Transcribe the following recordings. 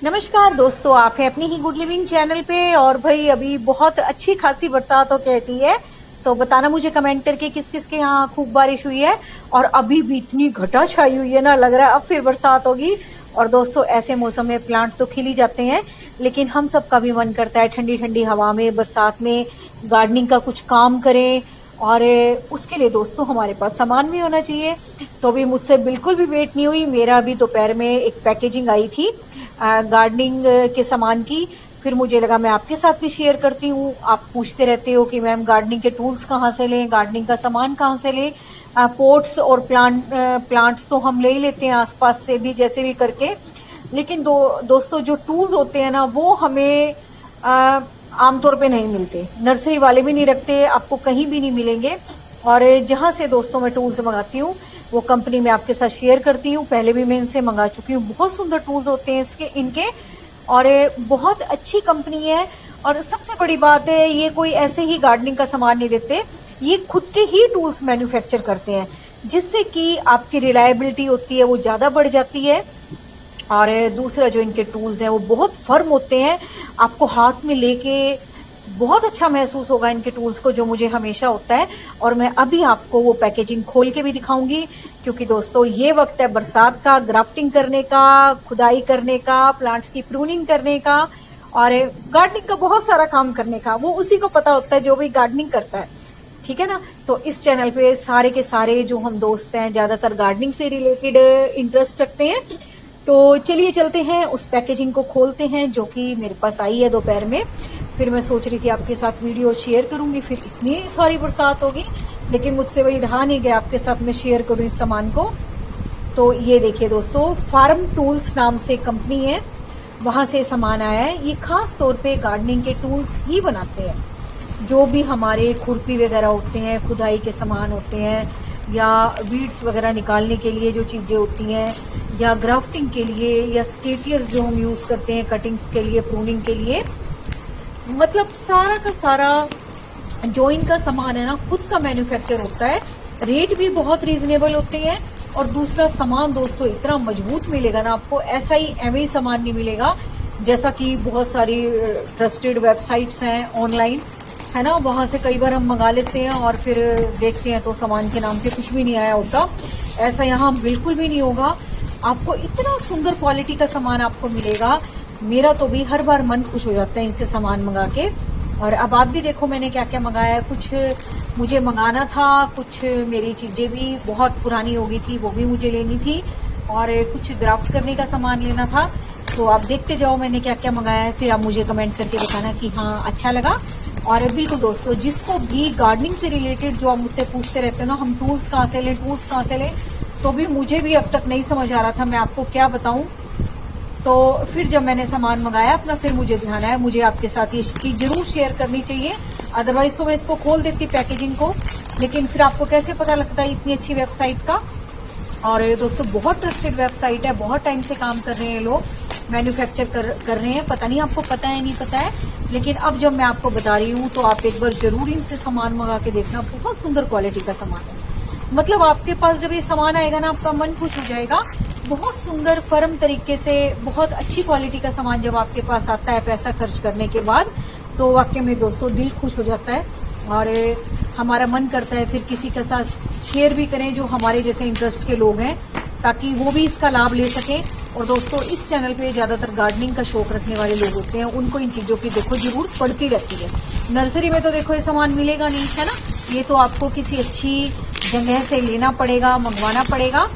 नमस्कार दोस्तों, आप है अपनी ही गुड लिविंग चैनल पे। और भाई अभी बहुत अच्छी खासी बरसात हो कहती है, तो बताना मुझे कमेंट करके किस किस के यहाँ खूब बारिश हुई है। और अभी भी इतनी घटा छाई हुई है ना, लग रहा है अब फिर बरसात होगी। और दोस्तों ऐसे मौसम में प्लांट तो खिल ही जाते हैं, लेकिन हम सबका भी मन करता है ठंडी ठंडी हवा में बरसात में गार्डनिंग का कुछ काम करें। और उसके लिए दोस्तों हमारे पास सामान भी होना चाहिए। तो अभी मुझसे बिल्कुल भी वेट नहीं हुई, मेरा अभी दोपहर में एक पैकेजिंग आई थी गार्डनिंग के सामान की। फिर मुझे लगा मैं आपके साथ भी शेयर करती हूँ। आप पूछते रहते हो कि मैम गार्डनिंग के टूल्स कहाँ से लें, गार्डनिंग का सामान कहाँ से लें। पोट्स और प्लांट्स तो हम ले ही लेते हैं आसपास से भी, जैसे भी करके। लेकिन दोस्तों जो टूल्स होते हैं ना, वो हमें आमतौर पे नहीं मिलते, नर्सरी वाले भी नहीं रखते, आपको कहीं भी नहीं मिलेंगे। और जहां से दोस्तों मैं टूल्स मंगाती हूँ वो कंपनी में आपके साथ शेयर करती हूँ। पहले भी मैं इनसे मंगा चुकी हूँ, बहुत सुंदर टूल्स होते हैं इनके। और बहुत अच्छी कंपनी है। और सबसे बड़ी बात है, ये कोई ऐसे ही गार्डनिंग का सामान नहीं देते, ये खुद के ही टूल्स मैन्युफैक्चर करते हैं, जिससे कि आपकी रिलायबिलिटी होती है वो ज्यादा बढ़ जाती है। और दूसरा जो इनके टूल्स हैं वो बहुत फर्म होते हैं, आपको हाथ में लेके बहुत अच्छा महसूस होगा इनके टूल्स को, जो मुझे हमेशा होता है। और मैं अभी आपको वो पैकेजिंग खोल के भी दिखाऊंगी, क्योंकि दोस्तों ये वक्त है बरसात का, ग्राफ्टिंग करने का, खुदाई करने का, प्लांट्स की प्रूनिंग करने का और गार्डनिंग का बहुत सारा काम करने का। वो उसी को पता होता है जो भी गार्डनिंग करता है, ठीक है ना। तो इस चैनल पे सारे के सारे जो हम दोस्त हैं ज्यादातर गार्डनिंग से रिलेटेड इंटरेस्ट रखते हैं। तो चलिए चलते हैं, उस पैकेजिंग को खोलते हैं जो कि मेरे पास आई है दोपहर में। फिर मैं सोच रही थी आपके साथ वीडियो शेयर करूंगी, फिर इतनी सारी बरसात होगी, लेकिन मुझसे वही रहा नहीं गया, आपके साथ मैं शेयर करूं इस सामान को। तो ये देखिए दोस्तों, फार्म टूल्स नाम से कंपनी है, वहां से सामान आया है। ये खास तौर पे गार्डनिंग के टूल्स ही बनाते हैं। जो भी हमारे खुरपी वगैरह होते हैं, खुदाई के सामान होते हैं, या वीड्स वगैरह निकालने के लिए जो चीजें होती हैं, या ग्राफ्टिंग के लिए, या स्केटियर्स जो हम यूज करते हैं कटिंग्स के लिए, प्रूनिंग के लिए, मतलब सारा का सारा जो इनका सामान है ना, खुद का मैन्युफैक्चर होता है। रेट भी बहुत रीजनेबल होते हैं। और दूसरा सामान दोस्तों इतना मजबूत मिलेगा ना आपको, ऐसा ही एवं ही सामान नहीं मिलेगा। जैसा कि बहुत सारी ट्रस्टेड वेबसाइट्स हैं ऑनलाइन, है ना, वहां से कई बार हम मंगा लेते हैं और फिर देखते हैं तो सामान के नाम पे कुछ भी नहीं आया होता। ऐसा यहाँ बिल्कुल भी नहीं होगा, आपको इतना सुंदर क्वालिटी का सामान आपको मिलेगा। मेरा तो भी हर बार मन खुश हो जाता है इनसे सामान मंगा के। और अब आप भी देखो मैंने क्या क्या मंगाया है। कुछ मुझे मंगाना था, कुछ मेरी चीजें भी बहुत पुरानी हो गई थी, वो भी मुझे लेनी थी, और कुछ ग्राफ्ट करने का सामान लेना था। तो आप देखते जाओ मैंने क्या क्या मंगाया है, फिर आप मुझे कमेंट करके बताना कि हाँ अच्छा लगा। और बिल्कुल दोस्तों, जिसको भी गार्डनिंग से रिलेटेड जो आप मुझसे पूछते रहते हो ना, हम टूल्स कहाँ से लें, टूल्स कहाँ से लें, तो भी मुझे भी अब तक नहीं समझ आ रहा था मैं आपको क्या बताऊं। तो फिर जब मैंने सामान मंगाया अपना, फिर मुझे ध्यान आया मुझे आपके साथ ये चीज जरूर शेयर करनी चाहिए। अदरवाइज तो मैं इसको खोल देती पैकेजिंग को, लेकिन फिर आपको कैसे पता लगता है इतनी अच्छी वेबसाइट का। और दोस्तों बहुत ट्रस्टेड वेबसाइट है, बहुत टाइम से काम कर रहे हैं लोग, मैन्युफैक्चर कर रहे हैं। पता नहीं आपको पता है नहीं पता है, लेकिन अब जब मैं आपको बता रही हूँ तो आप एक बार जरूर इनसे सामान मंगा के देखना। बहुत सुंदर क्वालिटी का सामान है, मतलब आपके पास जब ये सामान आएगा ना आपका मन खुश हो जाएगा। बहुत सुंदर फर्म तरीके से बहुत अच्छी क्वालिटी का सामान जब आपके पास आता है पैसा खर्च करने के बाद, तो वाकई में दोस्तों दिल खुश हो जाता है। और हमारा मन करता है फिर किसी के साथ शेयर भी करें जो हमारे जैसे इंटरेस्ट के लोग हैं, ताकि वो भी इसका लाभ ले सकें। और दोस्तों इस चैनल पे ज्यादातर गार्डनिंग का शौक रखने वाले लोग होते हैं, उनको इन चीजों की देखो जरूरत पड़ती रहती है। नर्सरी में तो देखो ये सामान मिलेगा नहीं, है ना, ये तो आपको किसी अच्छी जगह से लेना पड़ेगा, मंगवाना पड़ेगा।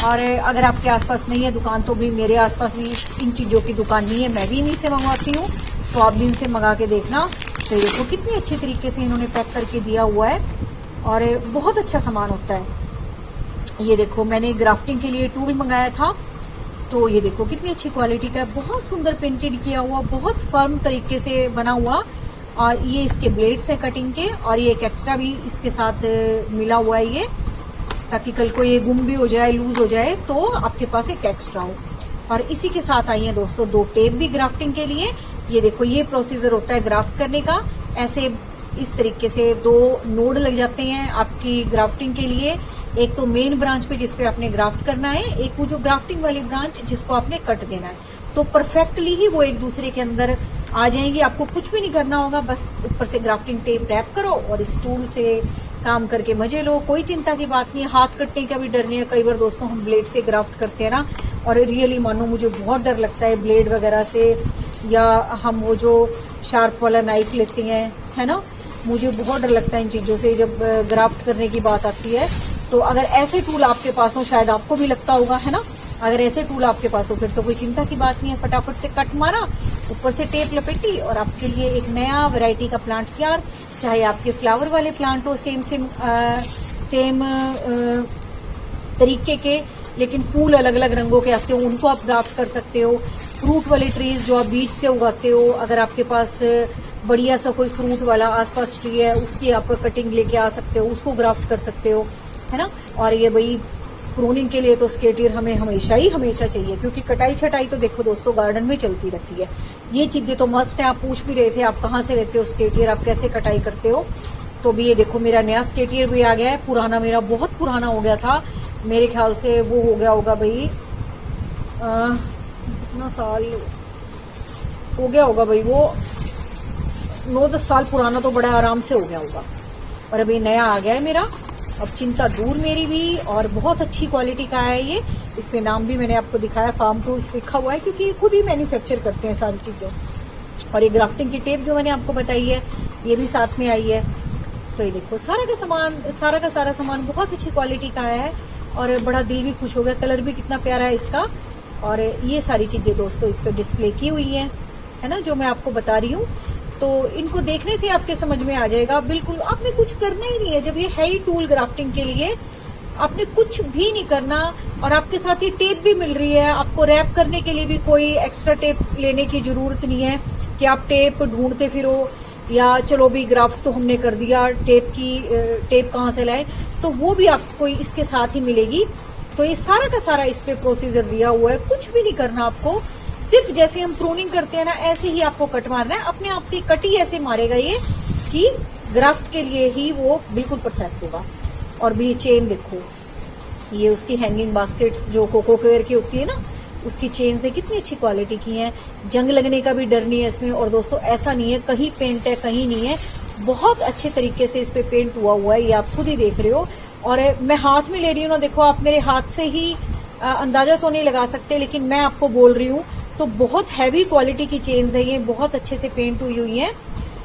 और अगर आपके आसपास नहीं है दुकान, तो भी मेरे आसपास भी इन चीजों की दुकान नहीं है, मैं भी इन्हीं से मंगवाती हूँ, तो आप भी इनसे मंगा के देखना। तो देखो कितनी अच्छी तरीके से इन्होंने पैक करके दिया हुआ है, और बहुत अच्छा सामान होता है। ये देखो मैंने ग्राफ्टिंग के लिए टूल मंगाया था, तो ये देखो कितनी अच्छी क्वालिटी का है, बहुत सुंदर पेंटेड किया हुआ, बहुत फर्म तरीके से बना हुआ। और ये इसके ब्लेड्स है कटिंग के, और ये एक एक्स्ट्रा भी इसके साथ मिला हुआ है ये, ताकि कल को ये गुम भी हो जाए, लूज हो जाए, तो आपके पास एक एक्स्ट्रा हो। और इसी के साथ आई है दोस्तों 2 टेप भी ग्राफ्टिंग के लिए। ये देखो ये प्रोसीजर होता है ग्राफ्ट करने का, ऐसे इस तरीके से 2 नोड लग जाते हैं आपकी ग्राफ्टिंग के लिए। एक तो मेन ब्रांच पे जिसपे आपने ग्राफ्ट करना है, एक वो जो ग्राफ्टिंग वाली ब्रांच जिसको आपने कट देना है। तो परफेक्टली ही वो एक दूसरे के अंदर आ जाएंगी। आपको कुछ भी नहीं करना होगा, बस ऊपर से ग्राफ्टिंग टेप रैप करो और इस टूल से काम करके मजे लो। कोई चिंता की बात नहीं है, हाथ कटने का भी डर नहीं है। कई बार दोस्तों हम ब्लेड से ग्राफ्ट करते हैं ना, और रियली मानो मुझे बहुत डर लगता है ब्लेड वगैरह से, या हम वो जो शार्प वाला नाइफ लेते हैं, है ना, मुझे बहुत डर लगता है इन चीजों से जब ग्राफ्ट करने की बात आती है। तो अगर ऐसे टूल आपके पास हो, शायद आपको भी लगता होगा, है ना, अगर ऐसे टूल आपके पास हो फिर तो कोई चिंता की बात नहीं है। फटाफट से कट मारा, ऊपर से टेप लपेटी और आपके लिए एक नया वैरायटी का प्लांट तैयार। चाहे आपके फ्लावर वाले प्लांट हो सेम तरीके के, लेकिन फूल अलग अलग रंगों के आते हो, उनको आप ग्राफ्ट कर सकते हो। फ्रूट वाले ट्रीज जो आप बीज से उगाते हो, अगर आपके पास बढ़िया सा कोई फ्रूट वाला आसपास ट्री है, उसकी आप कटिंग लेके आ सकते हो, उसको ग्राफ्ट कर सकते हो, है ना। और ये भाई प्रूनिंग के लिए तो स्केटियर हमें हमेशा चाहिए, क्योंकि कटाई छटाई तो देखो दोस्तों गार्डन में चलती रहती है। ये चीजें तो मस्ट है। आप पूछ भी रहे थे आप कहाँ से लेते हो स्केटियर, आप कैसे कटाई करते हो, तो भी ये देखो मेरा नया स्केटियर भी आ गया है। पुराना मेरा बहुत पुराना हो गया था, मेरे ख्याल से वो हो गया होगा भाई कितना साल हो गया होगा भाई, वो 9-10 साल पुराना तो बड़ा आराम से हो गया होगा। और अभी नया आ गया है मेरा, अब चिंता दूर मेरी भी। और बहुत अच्छी क्वालिटी का है ये, इस पे नाम भी मैंने आपको दिखाया, फार्म टूल्स लिखा हुआ है, क्योंकि ये खुद ही मैन्युफैक्चर करते हैं सारी चीजें। और ये ग्राफ्टिंग की टेप जो मैंने आपको बताई है ये भी साथ में आई है। तो ये देखो सारा का सारा सामान बहुत अच्छी क्वालिटी का है, और बड़ा दिल भी खुश हो गया। कलर भी कितना प्यारा है इसका। और ये सारी चीजें दोस्तों इस पे डिस्प्ले की हुई है ना, जो मैं आपको बता रही हूँ। तो इनको देखने से आपके समझ में आ जाएगा। बिल्कुल आपने कुछ करना ही नहीं है, जब ये है ही टूल ग्राफ्टिंग के लिए, आपने कुछ भी नहीं करना। और आपके साथ ये टेप भी मिल रही है, आपको रैप करने के लिए भी कोई एक्स्ट्रा टेप लेने की जरूरत नहीं है कि आप टेप ढूंढते फिरो, या चलो भी ग्राफ्ट तो हमने कर दिया, टेप कहाँ से लाए, तो वो भी आपको इसके साथ ही मिलेगी। तो ये सारा का सारा इस पे प्रोसीजर दिया हुआ है, कुछ भी नहीं करना आपको। सिर्फ जैसे हम प्रूनिंग करते हैं ना, ऐसे ही आपको कट मारना है। अपने आप से कट ही ऐसे मारेगा ये कि ग्राफ्ट के लिए ही वो बिल्कुल परफेक्ट होगा। और भी चेन देखो, ये उसकी हैंगिंग बास्केट्स जो कोको केयर की होती है ना, उसकी चेन से कितनी अच्छी क्वालिटी की है। जंग लगने का भी डर नहीं है इसमें। और दोस्तों ऐसा नहीं है कहीं पेंट है कहीं नहीं है, बहुत अच्छे तरीके से इस पे पेंट हुआ है, ये आप खुद ही देख रहे हो। और मैं हाथ में ले रही हूँ ना, देखो आप मेरे हाथ से ही अंदाजा तो नहीं लगा सकते, लेकिन मैं आपको बोल रही हूँ तो बहुत हैवी क्वालिटी की चेन्स है ये, बहुत अच्छे से पेंट हुई है।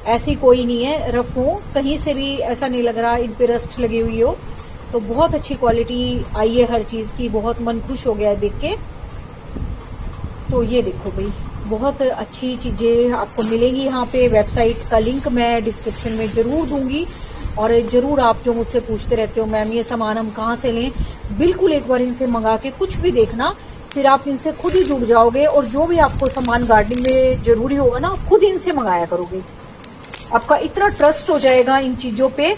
ऐसी कोई नहीं है रफ हो, कहीं से भी ऐसा नहीं लग रहा इन पे रस्ट लगी हुई हो। तो बहुत अच्छी क्वालिटी आई है हर चीज की, बहुत मन खुश हो गया है देख के। तो ये देखो भाई बहुत अच्छी चीजें आपको मिलेंगी यहाँ पे। वेबसाइट का लिंक मैं डिस्क्रिप्शन में जरूर दूंगी। और जरूर आप जो मुझसे पूछते रहते हो मैम ये सामान हम कहाँ से लें, बिल्कुल एक बार इनसे मंगा के कुछ भी देखना, फिर आप इनसे खुद ही जुड़ जाओगे। और जो भी आपको सामान गार्डनिंग में जरूरी होगा ना, खुद इनसे मंगाया करोगे। आपका इतना ट्रस्ट हो जाएगा इन चीजों पे,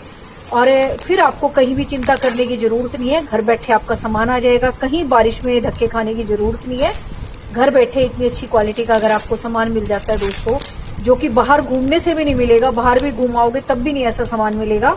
और फिर आपको कहीं भी चिंता करने की जरूरत नहीं है। घर बैठे आपका सामान आ जाएगा, कहीं बारिश में धक्के खाने की जरूरत नहीं है। घर बैठे इतनी अच्छी क्वालिटी का अगर आपको सामान मिल जाता है दोस्तों, जो कि बाहर घूमने से भी नहीं मिलेगा, बाहर भी घुमाओगे तब भी नहीं ऐसा सामान मिलेगा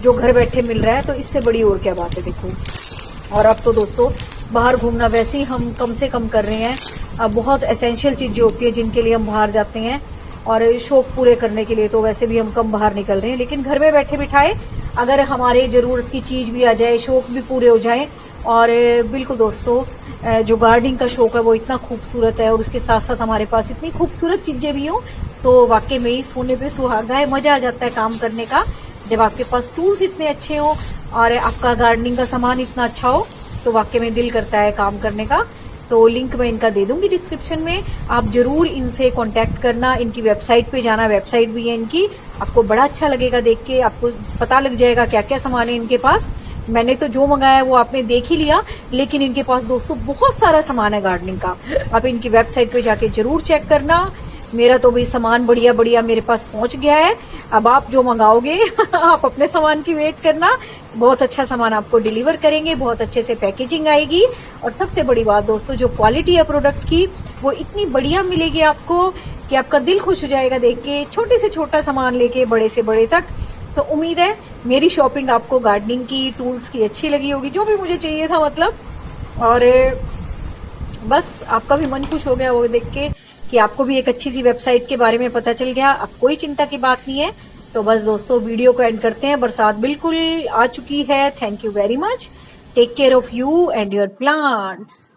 जो घर बैठे मिल रहा है, तो इससे बड़ी और क्या बात है देखो। और अब तो दोस्तों बाहर घूमना वैसे ही हम कम से कम कर रहे हैं। अब बहुत एसेंशियल चीजें होती है जिनके लिए हम बाहर जाते हैं, और शौक पूरे करने के लिए तो वैसे भी हम कम बाहर निकल रहे हैं। लेकिन घर में बैठे बिठाए अगर हमारे जरूरत की चीज भी आ जाए, शौक भी पूरे हो जाए। और बिल्कुल दोस्तों जो गार्डनिंग का शौक है वो इतना खूबसूरत है, और उसके साथ साथ हमारे पास इतनी खूबसूरत चीजें भी हो, तो वाकई में ही सोने पे सुहागा है। मजा आ जाता है काम करने का जब आपके पास टूल्स इतने अच्छे हो और आपका गार्डनिंग का सामान इतना अच्छा हो, तो वाकई में दिल करता है काम करने का। तो लिंक मैं इनका दे दूंगी डिस्क्रिप्शन में, आप जरूर इनसे कांटेक्ट करना। इनकी वेबसाइट पे जाना, वेबसाइट भी है इनकी, आपको बड़ा अच्छा लगेगा देख के, आपको पता लग जाएगा क्या क्या सामान है इनके पास। मैंने तो जो मंगाया वो आपने देख ही लिया, लेकिन इनके पास दोस्तों बहुत सारा सामान है गार्डनिंग का। आप इनकी वेबसाइट पे जाके जरूर चेक करना। मेरा तो भाई सामान बढ़िया बढ़िया मेरे पास पहुंच गया है। अब आप जो मंगाओगे आप अपने सामान की वेट करना, बहुत अच्छा सामान आपको डिलीवर करेंगे, बहुत अच्छे से पैकेजिंग आएगी। और सबसे बड़ी बात दोस्तों, जो क्वालिटी है प्रोडक्ट की वो इतनी बढ़िया मिलेगी आपको कि आपका दिल खुश हो जाएगा देख के, छोटे से छोटा सामान लेके बड़े से बड़े तक। तो उम्मीद है मेरी शॉपिंग आपको गार्डनिंग की, टूल्स की अच्छी लगी होगी, जो भी मुझे चाहिए था मतलब। और बस आपका भी मन खुश हो गया वो देख के कि आपको भी एक अच्छी सी वेबसाइट के बारे में पता चल गया। अब कोई चिंता की बात नहीं है। तो बस दोस्तों वीडियो को एंड करते हैं। बरसात बिल्कुल आ चुकी है। Thank you very much. Take care of you and your plants.